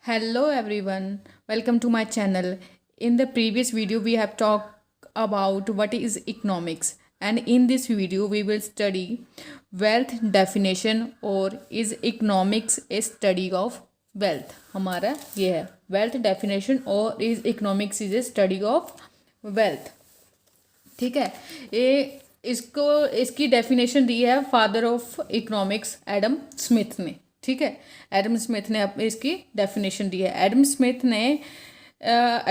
Hello everyone, welcome to my channel. In the previous video, we have talked about what is economics, and in this video, we will study wealth definition or is economics a study of wealth. हमारा ये है wealth definition और is economics is a study of wealth. ठीक है, ये इसकी definition दी है father of economics Adam Smith ने. ठीक है, एडम स्मिथ ने इसकी डेफिनेशन दी है. एडम स्मिथ ने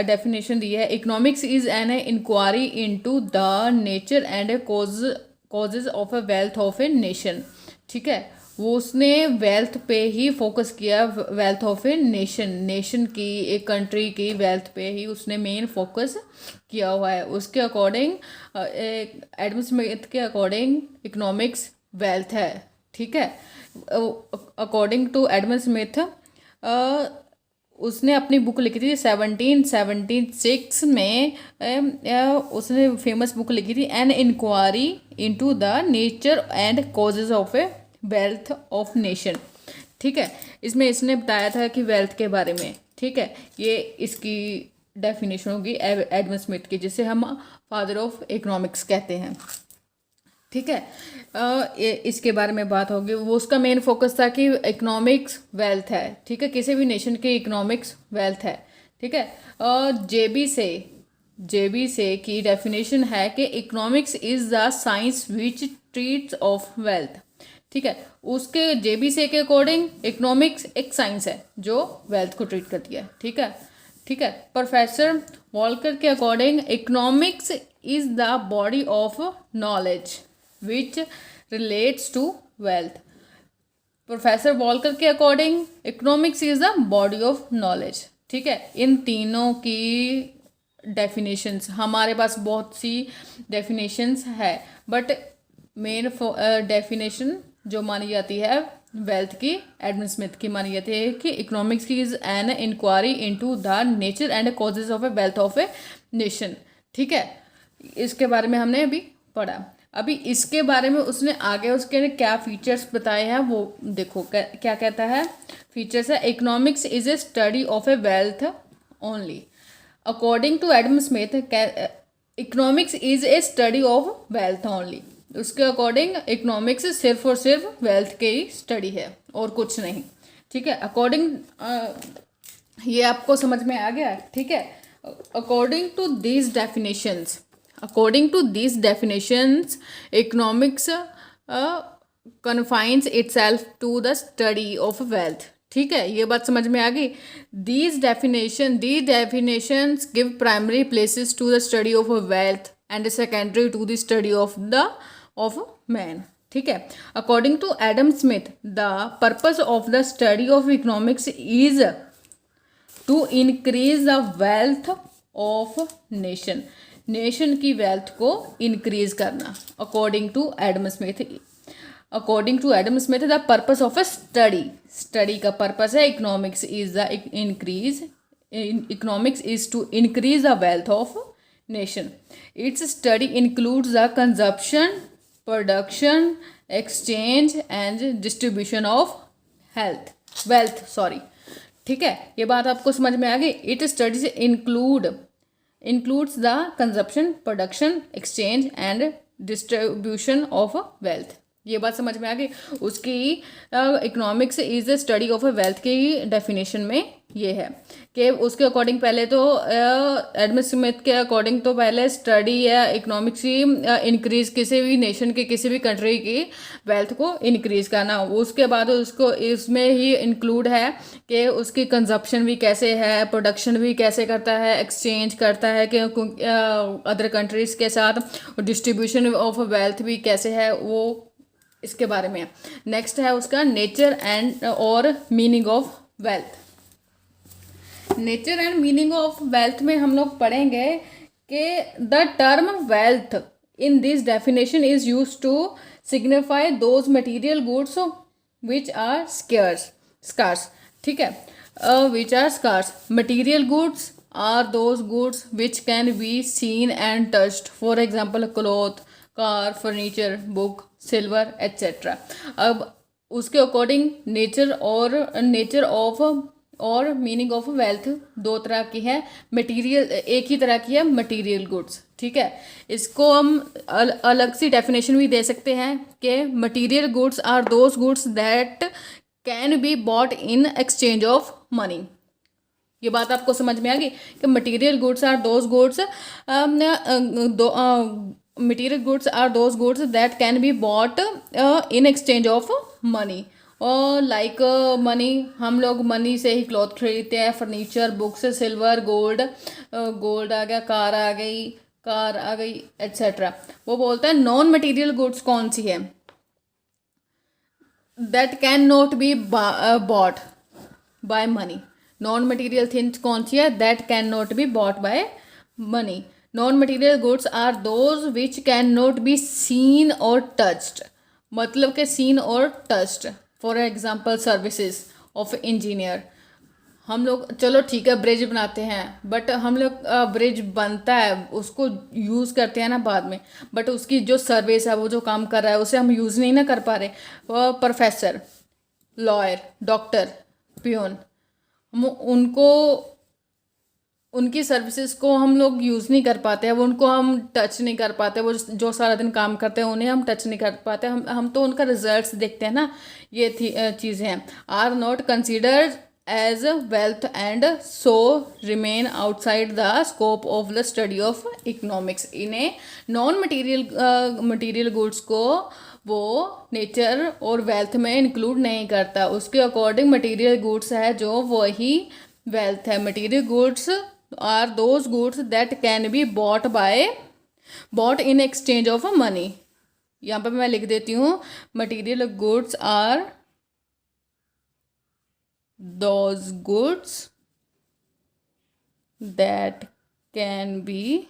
डेफिनेशन दी है economics is an inquiry into the nature and causes of a wealth of a nation. ठीक है, वो उसने वेल्थ पे ही फोकस किया, वेल्थ ऑफ ए नेशन की, एक कंट्री की वेल्थ पे ही उसने मेन फोकस किया हुआ है. उसके अकॉर्डिंग एडम स्मिथ के अकॉर्डिंग इकोनॉमिक्स वेल्थ है. ठीक है, अकॉर्डिंग टू एडम स्मिथ उसने अपनी बुक लिखी थी 1776 में. उसने फेमस बुक लिखी थी an inquiry into the nature and causes of a wealth of nation. ठीक है, इसमें इसने बताया था कि वेल्थ के बारे में. ठीक है, ये इसकी डेफिनेशन होगी एडम स्मिथ की, जिसे हम फादर ऑफ इकोनॉमिक्स कहते हैं. ठीक है, इसके बारे में बात होगी. वो उसका मेन फोकस था कि इकोनॉमिक्स वेल्थ है. ठीक है, किसी भी नेशन की इकोनॉमिक्स वेल्थ है. ठीक है, जेबी से की डेफिनेशन है कि economics is the science which treats of wealth. ठीक है, उसके जेबी से के अकॉर्डिंग इकोनॉमिक्स एक साइंस है जो वेल्थ को ट्रीट करती है. ठीक है, ठीक है. प्रोफेसर वॉलकर के according economics is the body of knowledge which relates to wealth. Professor Walker के according economics is the body of knowledge. ठीक है, इन तीनों की डेफिनेशंस, हमारे पास बहुत सी डेफिनेशंस है, बट मेन डेफिनेशन जो मानी जाती है वेल्थ की, एडम स्मिथ की मानी जाती है कि इकोनॉमिक्स की is an inquiry into the nature and causes of a wealth of a nation. ठीक है, इसके बारे में हमने अभी पढ़ा. अभी इसके बारे में उसने आगे उसके क्या फीचर्स बताए हैं वो देखो. क्या कहता है फीचर्स है. Economics is a study of a wealth only. According to Adam Smith economics is a study of wealth only. उसके अकॉर्डिंग इकोनॉमिक्स सिर्फ और सिर्फ वेल्थ के ही स्टडी है और कुछ नहीं. ठीक है, अकॉर्डिंग ये आपको समझ में आ गया. ठीक है, according to these definitions economics confines itself to the study of wealth. ठीक है, ये बात समझ में आ गई. These definitions give primary places to the study of wealth and secondary to the study of man. ठीक है, according to Adam Smith the purpose of the study of economics is to increase the wealth of nation की wealth को increase करना. According to Adam Smith the purpose of a study का purpose है economics is to increase the wealth of nation. Its study includes the consumption, production, exchange and distribution of wealth. ठीक है, ये बात आपको समझ में आ गई. It studies includes the consumption, production, exchange and distribution of wealth. ये बात समझ में आ गई. उसकी economics is the study of a wealth की डेफिनेशन में ये है कि उसके अकॉर्डिंग पहले तो एडम स्मिथ के अकॉर्डिंग तो पहले स्टडी या इकोनॉमिक्स की इंक्रीज, किसी भी नेशन की, किसी भी कंट्री की वेल्थ को इंक्रीज करना. उसके बाद उसको इसमें ही इंक्लूड है कि उसकी कंजप्शन भी कैसे है, प्रोडक्शन भी कैसे करता है, एक्सचेंज करता है कि अदर कंट्रीज़ के साथ, डिस्ट्रीब्यूशन ऑफ वेल्थ भी कैसे है, वो इसके बारे में. नेक्स्ट है उसका नेचर एंड और meaning of wealth. Nature and meaning of wealth में हम लोग पढ़ेंगे कि the term wealth in this definition is use to signify those material goods which are scarce. ठीक है, which are scarce. Material goods are those goods which can be seen and touched. For example cloth, car, furniture, book, silver etcetera. अब उसके अकॉर्डिंग nature of और meaning of wealth दो तरह की है, मटेरियल एक ही तरह की है, मटेरियल गुड्स। ठीक है, इसको हम अलग सी डेफिनेशन भी दे सकते हैं कि material goods are those goods that can be bought in exchange of money. ये बात आपको समझ में आ गई कि material goods are those goods, material goods are those goods that can be bought in exchange of money. और like money, हम लोग मनी से ही क्लॉथ खरीदते हैं, furniture, books, silver, gold, gold आ गया, कार आ गई एट्सेट्रा। वो बोलते हैं नॉन मटेरियल गुड्स कौन सी है, that can not be bought by money. Non material things कौन सी है, that can not be bought by money. Non material goods are those which can not be seen और टच्ड, मतलब के seen और touched. For example services of engineer, हम लोग चलो ठीक है ब्रिज बनाते हैं, बट हम लोग ब्रिज बनता है उसको यूज़ करते हैं ना बाद में, बट उसकी जो सर्विस है, वो जो काम कर रहा है उसे हम यूज़ नहीं ना कर पा रहे। प्रोफेसर, लॉयर, डॉक्टर, पियोन, हम उनको उनकी सर्विसेज को हम लोग यूज़ नहीं कर पाते हैं, वो उनको हम टच नहीं कर पाते, वो जो सारा दिन काम करते हैं उन्हें हम टच नहीं कर पाते, हम तो उनका रिजल्ट्स देखते हैं ना। ये चीज़ें हैं, are not considered as wealth and so remain outside the scope of the study of economics. इन्हें नॉन मटीरियल गुड्स को वो नेचर और वेल्थ में इंक्लूड नहीं करता, उसके अकॉर्डिंग मटीरियल गुड्स है जो वही वेल्थ है। Material goods are those goods that can be bought in exchange of money. यहाँ पर मैं लिख देती हूँ, material goods are those goods that can be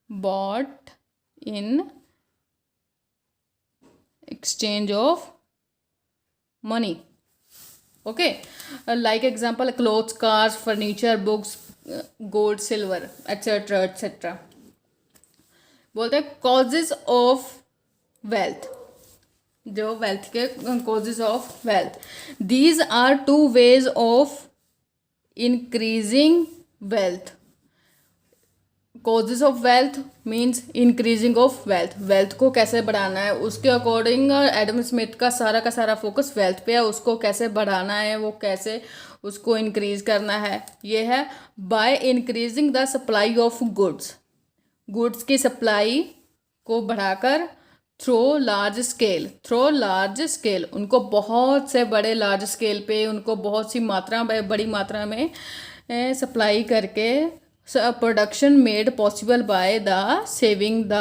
bought in exchange of money. Okay, like example clothes, cars, furniture, books, gold, silver, etc etc। बोलते हैं causes of wealth, जो wealth के causes of wealth, these are two ways of increasing wealth। Causes of wealth means increasing of wealth, wealth को कैसे बढ़ाना है, उसके according Adam Smith का सारा फोकस वेल्थ पे है, उसको कैसे बढ़ाना है, वो कैसे उसको इंक्रीज करना है। ये है bye increasing the supply of goods, goods की सप्लाई को बढ़ाकर थ्रो लार्ज स्केल, उनको बहुत से बड़े लार्ज स्केल पे, उनको बहुत सी मात्रा बड़ी मात्रा में सप्लाई करके production made possible by the saving the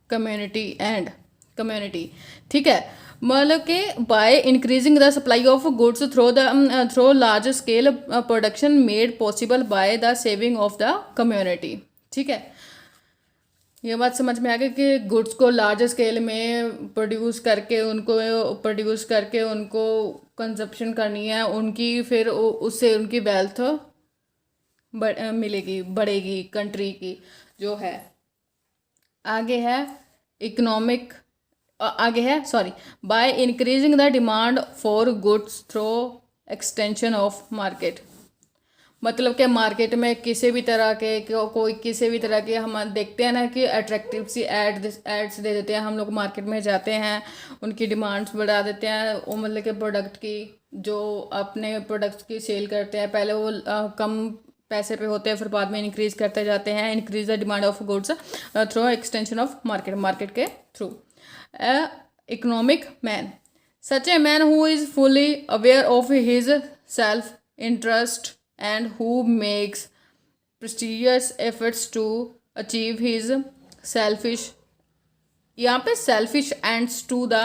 community. ठीक है, मतलब कि by increasing the supply of goods through large scale production made possible by the saving of the community. ठीक है, ये बात समझ में आ गई कि गुड्स को लार्ज स्केल में प्रोड्यूस करके उनको कंजप्शन करनी है उनकी, फिर उससे उनकी वेल्थ मिलेगी, बढ़ेगी कंट्री की जो है। आगे है bye increasing the demand for goods through extension of market, मतलब कि मार्केट में किसी भी तरह के हम देखते हैं ना कि अट्रैक्टिव सी एड्स दे देते हैं, हम लोग मार्केट में जाते हैं, उनकी डिमांड्स बढ़ा देते हैं, वो मतलब कि प्रोडक्ट की, जो अपने प्रोडक्ट्स की सेल करते हैं, पहले वो कम पैसे पे होते हैं, फिर बाद में इंक्रीज करते जाते हैं, increase the demand of goods through extension of market के थ्रू। Economic man, such a man who is fully aware of his self interest and who makes prestigious efforts to achieve his यहाँ पे selfish ends to the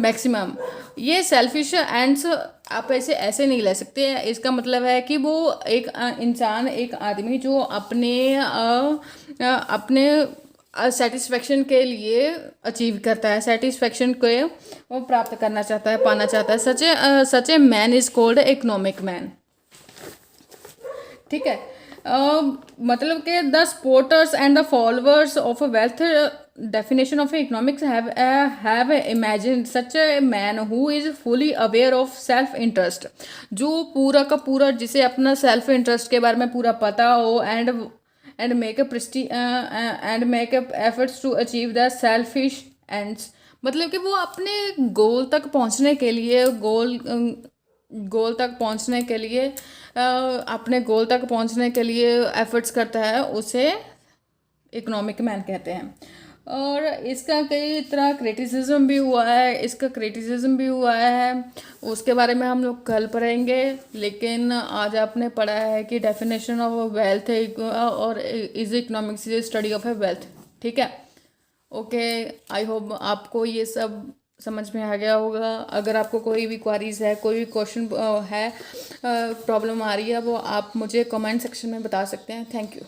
maximum। ये selfish ends आप ऐसे नहीं ले सकते, इसका मतलब है कि वो एक इंसान, एक आदमी जो अपने सेटिस्फेक्शन के लिए अचीव करता है, सेटिस्फेक्शन को वो प्राप्त करना चाहता है, पाना चाहता है। Such a man is called economic man. ठीक है, मतलब कि the supporters and the followers of wealth definition of economics have imagined such a man who is fully aware of self interest, जो पूरा का पूरा जिसे अपना सेल्फ इंटरेस्ट के बारे में पूरा पता हो, and make up efforts to achieve the selfish ends, मतलब कि वो अपने गोल तक पहुंचने के लिए अपने गोल तक पहुंचने के लिए एफर्ट्स करता है, उसे इकोनॉमिक मैन कहते हैं। और इसका कई तरह क्रिटिसिज्म भी हुआ है, उसके बारे में हम लोग कल पढ़ेंगे। लेकिन आज आपने पढ़ा है कि डेफिनेशन ऑफ वेल्थ है और is economics is study of a wealth. ठीक है, ओके, आई होप आपको ये सब समझ में आ गया होगा। अगर आपको कोई भी क्वारीज है, कोई भी क्वेश्चन है, प्रॉब्लम आ रही है, वो आप मुझे कमेंट सेक्शन में बता सकते हैं। Thank you.